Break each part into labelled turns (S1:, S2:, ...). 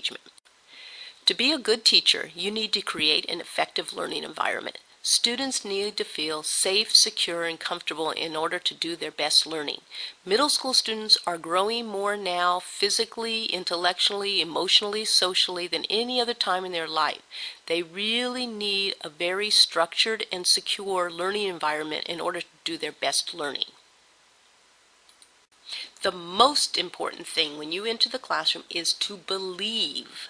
S1: engagement. To be a good teacher, you need to create an effective learning environment. Students need to feel safe, secure, and comfortable in order to do their best learning. Middle school students are growing more now physically, intellectually, emotionally, socially than any other time in their life. They really need a very structured and secure learning environment in order to do their best learning. The most important thing when you enter the classroom is to believe.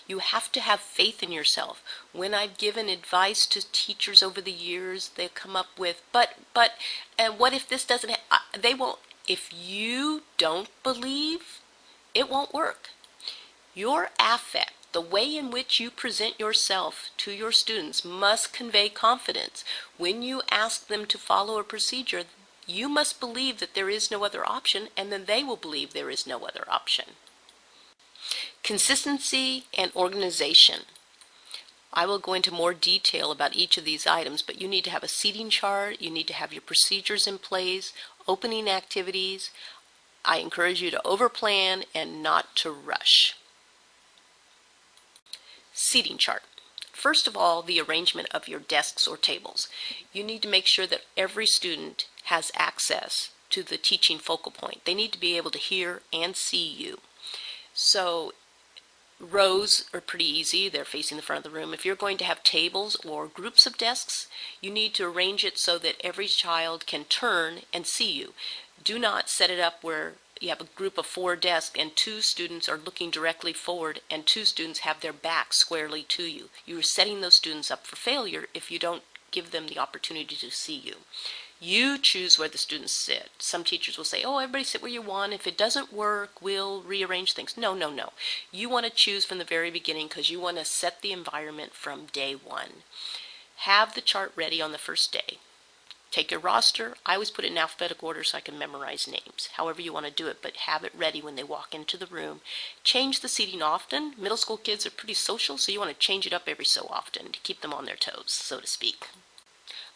S1: You have to have faith in yourself. When I've given advice to teachers over the years, they come up with, and what if this doesn't, they won't, if you don't believe, it won't work. Your affect, the way in which you present yourself to your students must convey confidence. When you ask them to follow a procedure, you must believe that there is no other option, and then they will believe there is no other option. Consistency and organization. I will go into more detail about each of these items, but you need to have a seating chart, you need to have your procedures in place, opening activities. I encourage you to overplan and not to rush. Seating chart. First of all, the arrangement of your desks or tables. You need to make sure that every student has access to the teaching focal point. They need to be able to hear and see you. So rows are pretty easy. They're facing the front of the room. If you're going to have tables or groups of desks, you need to arrange it so that every child can turn and see you. Do not set it up where you have a group of 4 desks and 2 students are looking directly forward and 2 students have their back squarely to you. You're setting those students up for failure if you don't give them the opportunity to see you. You choose where the students sit. Some teachers will say, oh, everybody sit where you want. If it doesn't work, we'll rearrange things. No. You want to choose from the very beginning because you want to set the environment from day one. Have the chart ready on the first day. Take your roster. I always put it in alphabetical order so I can memorize names. However you want to do it, but have it ready when they walk into the room. Change the seating often. Middle school kids are pretty social, so you want to change it up every so often to keep them on their toes, so to speak.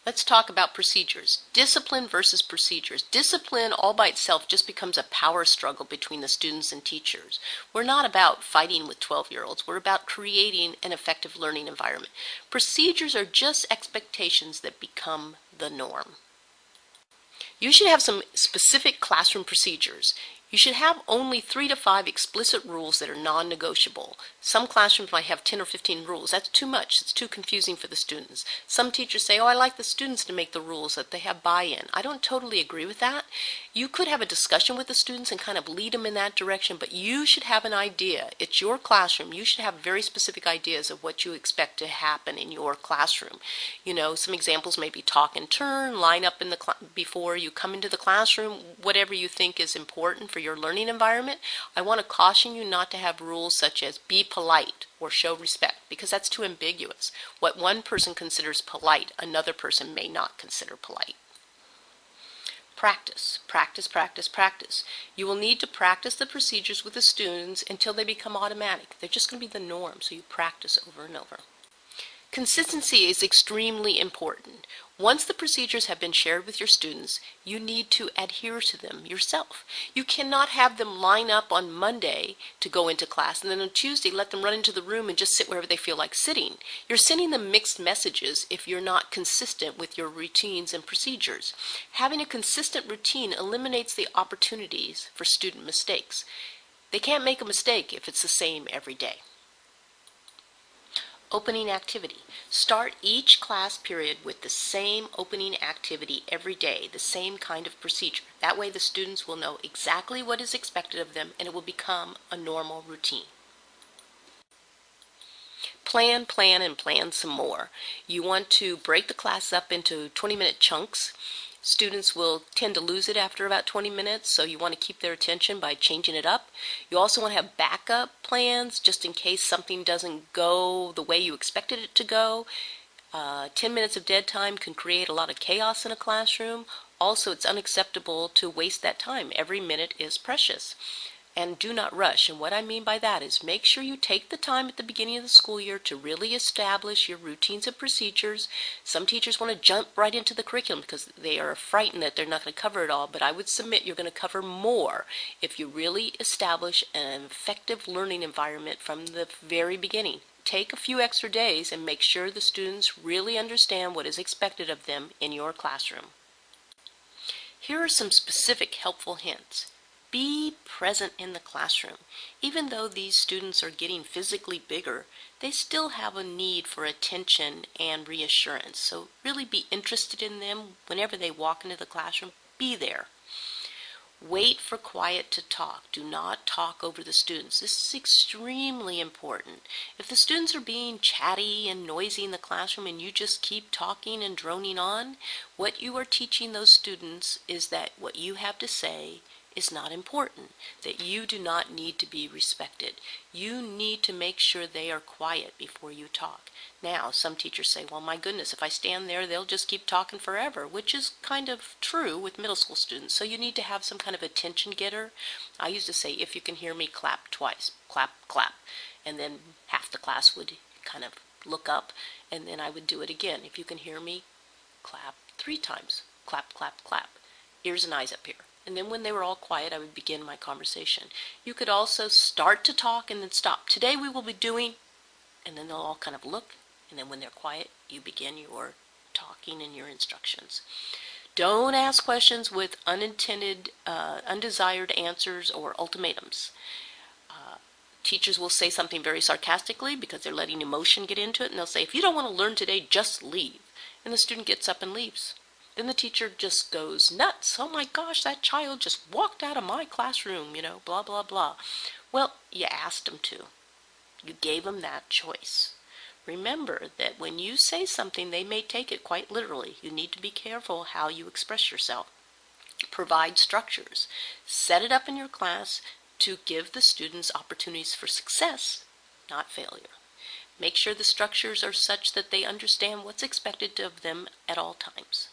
S1: Let's talk about procedures. Discipline versus procedures. Discipline all by itself just becomes a power struggle between the students and teachers. We're not about fighting with 12-year-olds. We're about creating an effective learning environment. Procedures are just expectations that become the norm. You should have some specific classroom procedures. You should have only 3 to 5 explicit rules that are non-negotiable. Some classrooms might have 10 or 15 rules. That's too much. It's too confusing for the students. Some teachers say, oh, I like the students to make the rules, that they have buy-in. I don't totally agree with that. You could have a discussion with the students and kind of lead them in that direction, but you should have an idea. It's your classroom. You should have very specific ideas of what you expect to happen in your classroom. You know, some examples may be talk and turn, line up in the before you come into the classroom, whatever you think is important for your learning environment. I want to caution you not to have rules such as be polite or show respect, because that's too ambiguous. What one person considers polite, another person may not consider polite. Practice, practice, practice, practice. You will need to practice the procedures with the students until they become automatic. They're just going to be the norm, so you practice over and over. Consistency is extremely important. Once the procedures have been shared with your students, you need to adhere to them yourself. You cannot have them line up on Monday to go into class and then on Tuesday let them run into the room and just sit wherever they feel like sitting. You're sending them mixed messages if you're not consistent with your routines and procedures. Having a consistent routine eliminates the opportunities for student mistakes. They can't make a mistake if it's the same every day. Opening activity. Start each class period with the same opening activity every day, the same kind of procedure. That way the students will know exactly what is expected of them and it will become a normal routine. Plan, plan, and plan some more. You want to break the class up into 20-minute chunks. Students will tend to lose it after about 20 minutes, so you want to keep their attention by changing it up. You also want to have backup plans just in case something doesn't go the way you expected it to go. 10 minutes of dead time can create a lot of chaos in a classroom. Also, it's unacceptable to waste that time. Every minute is precious. And do not rush. And what I mean by that is make sure you take the time at the beginning of the school year to really establish your routines and procedures. Some teachers want to jump right into the curriculum because they are frightened that they're not going to cover it all, but I would submit you're going to cover more if you really establish an effective learning environment from the very beginning. Take a few extra days and make sure the students really understand what is expected of them in your classroom. Here are some specific helpful hints. Be present in the classroom. Even though these students are getting physically bigger, they still have a need for attention and reassurance. So really be interested in them whenever they walk into the classroom. Be there. Wait for quiet to talk. Do not talk over the students. This is extremely important. If the students are being chatty and noisy in the classroom and you just keep talking and droning on, what you are teaching those students is that what you have to say is not important, that you do not need to be respected. You need to make sure they are quiet before you talk. Now, some teachers say, well, my goodness, if I stand there, they'll just keep talking forever, which is kind of true with middle school students. So you need to have some kind of attention getter. I used to say, if you can hear me, clap twice. Clap, clap. And then half the class would kind of look up, and then I would do it again. If you can hear me, clap 3 times. Clap, clap, clap. Ears and eyes up here. And then when they were all quiet, I would begin my conversation. You could also start to talk and then stop. Today we will be doing, and then they'll all kind of look, and then when they're quiet, you begin your talking and your instructions. Don't ask questions with unintended, undesired answers or ultimatums. Teachers will say something very sarcastically because they're letting emotion get into it, and they'll say, if you don't want to learn today, just leave. And the student gets up and leaves. Then the teacher just goes nuts. Oh my gosh, that child just walked out of my classroom, blah, blah, blah. Well, you asked them to. You gave them that choice. Remember that when you say something, they may take it quite literally. You need to be careful how you express yourself. Provide structures. Set it up in your class to give the students opportunities for success, not failure. Make sure the structures are such that they understand what's expected of them at all times.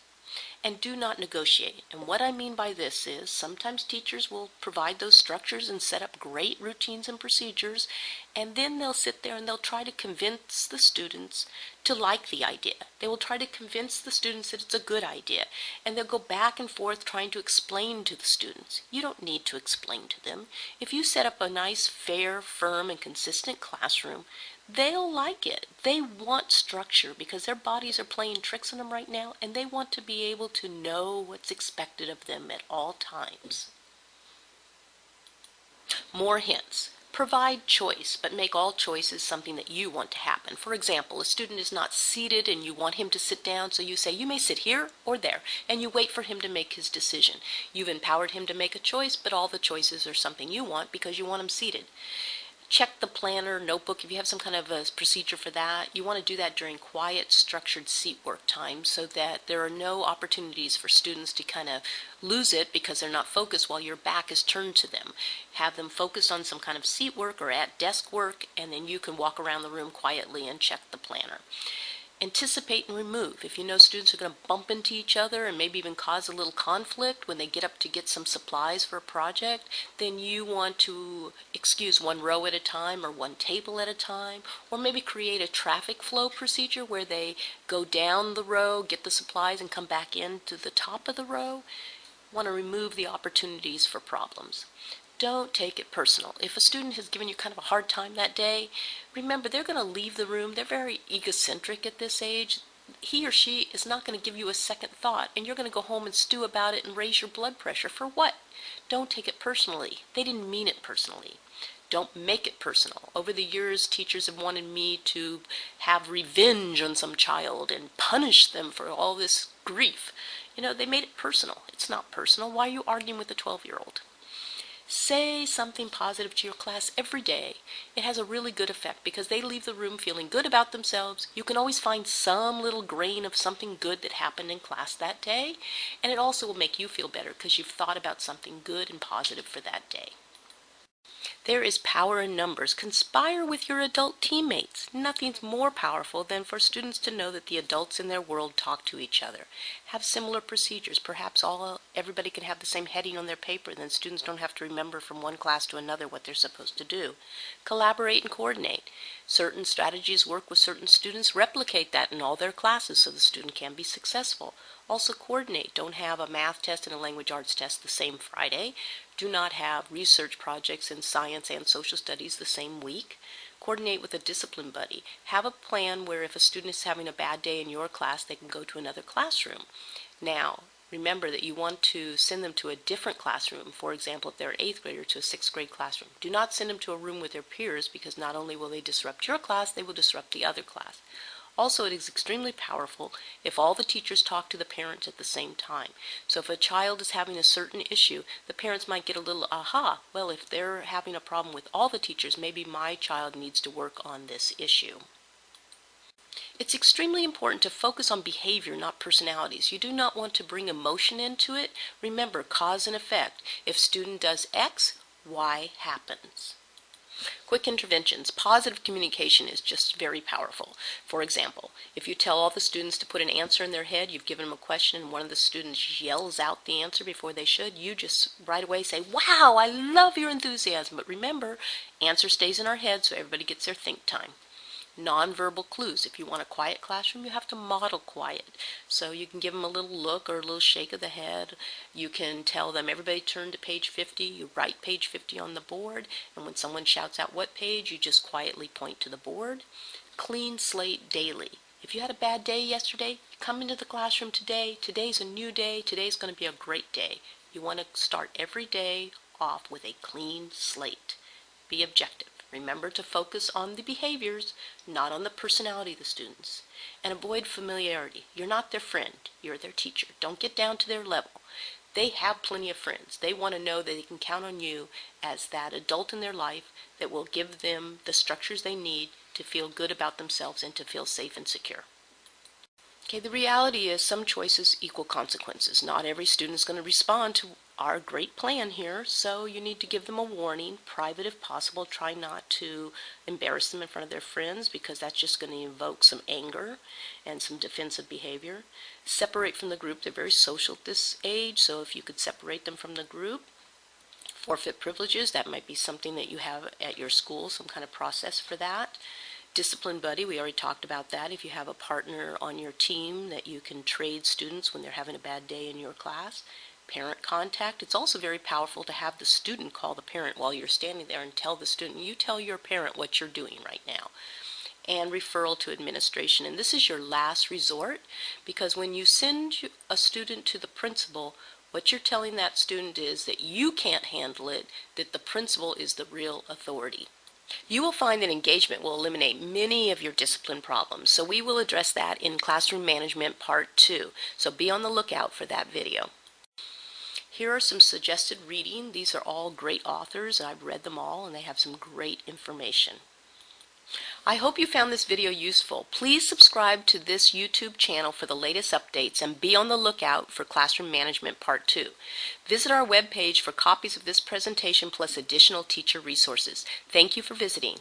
S1: And do not negotiate. And what I mean by this is sometimes teachers will provide those structures and set up great routines and procedures, and then they'll sit there and they'll try to convince the students to like the idea. They will try to convince the students that it's a good idea, and they'll go back and forth trying to explain to the students. You don't need to explain to them. If you set up a nice, fair, firm, and consistent classroom, they'll like it. They want structure because their bodies are playing tricks on them right now, and they want to be able to know what's expected of them at all times. More hints. Provide choice, but make all choices something that you want to happen. For example, a student is not seated and you want him to sit down, so you say you may sit here or there, and you wait for him to make his decision. You've empowered him to make a choice, but all the choices are something you want because you want him seated. Check the planner, notebook, if you have some kind of a procedure for that. You want to do that during quiet, structured seat work time so that there are no opportunities for students to kind of lose it because they're not focused while your back is turned to them. Have them focused on some kind of seat work or at desk work, and then you can walk around the room quietly and check the planner. Anticipate and remove. If you know students are going to bump into each other and maybe even cause a little conflict when they get up to get some supplies for a project, then you want to excuse one row at a time or one table at a time, or maybe create a traffic flow procedure where they go down the row, get the supplies, and come back into the top of the row. Want to remove the opportunities for problems. Don't take it personal. If a student has given you kind of a hard time that day, remember they're going to leave the room. They're very egocentric at this age. He or she is not going to give you a second thought, and you're going to go home and stew about it and raise your blood pressure. For what? Don't take it personally. They didn't mean it personally. Don't make it personal. Over the years, teachers have wanted me to have revenge on some child and punish them for all this grief. They made it personal. It's not personal. Why are you arguing with a 12-year-old? Say something positive to your class every day. It has a really good effect because they leave the room feeling good about themselves. You can always find some little grain of something good that happened in class that day, and it also will make you feel better because you've thought about something good and positive for that day. There is power in numbers. Conspire with your adult teammates. Nothing's more powerful than for students to know that the adults in their world talk to each other, have similar procedures, perhaps all everybody can have the same heading on their paper, then students don't have to remember from one class to another what they're supposed to do. Collaborate and coordinate. Certain strategies work with certain students. Replicate that in all their classes so the student can be successful. Also coordinate. Don't have a math test and a language arts test the same Friday. Do not have research projects in science and social studies the same week. Coordinate with a discipline buddy. Have a plan where if a student is having a bad day in your class, they can go to another classroom. Now, remember that you want to send them to a different classroom. For example, if they're an 8th grader, to a 6th grade classroom. Do not send them to a room with their peers, because not only will they disrupt your class, they will disrupt the other class. Also, it is extremely powerful if all the teachers talk to the parents at the same time. So if a child is having a certain issue, the parents might get a little aha. Well, if they're having a problem with all the teachers, maybe my child needs to work on this issue. It's extremely important to focus on behavior, not personalities. You do not want to bring emotion into it. Remember, cause and effect. If student does X, Y happens. Quick interventions. Positive communication is just very powerful. For example, if you tell all the students to put an answer in their head, you've given them a question and one of the students yells out the answer before they should, you just right away say, "Wow, I love your enthusiasm." But remember, answer stays in our head so everybody gets their think time. Nonverbal clues. If you want a quiet classroom, you have to model quiet. So you can give them a little look or a little shake of the head. You can tell them, everybody turn to page 50. You write page 50 on the board. And when someone shouts out what page, you just quietly point to the board. Clean slate daily. If you had a bad day yesterday, come into the classroom today. Today's a new day. Today's going to be a great day. You want to start every day off with a clean slate. Be objective. Remember to focus on the behaviors, not on the personality of the students. And avoid familiarity. You're not their friend. You're their teacher. Don't get down to their level. They have plenty of friends. They want to know that they can count on you as that adult in their life that will give them the structures they need to feel good about themselves and to feel safe and secure. Okay, the reality is some choices equal consequences. Not every student is going to respond to our great plan here, so you need to give them a warning, private if possible. Try not to embarrass them in front of their friends, because that's just going to evoke some anger and some defensive behavior. Separate from the group. They're very social at this age, so if you could separate them from the group. Forfeit privileges. That might be something that you have at your school, some kind of process for that. Discipline buddy, we already talked about that. If you have a partner on your team that you can trade students when they're having a bad day in your class. Parent contact. It's also very powerful to have the student call the parent while you're standing there and tell the student, you tell your parent what you're doing right now. And referral to administration. And this is your last resort, because when you send a student to the principal, what you're telling that student is that you can't handle it, that the principal is the real authority. You will find that engagement will eliminate many of your discipline problems, so we will address that in Classroom Management Part 2, so be on the lookout for that video. Here are some suggested reading. These are all great authors, and I've read them all, and they have some great information. I hope you found this video useful. Please subscribe to this YouTube channel for the latest updates and be on the lookout for Classroom Management Part 2. Visit our webpage for copies of this presentation plus additional teacher resources. Thank you for visiting.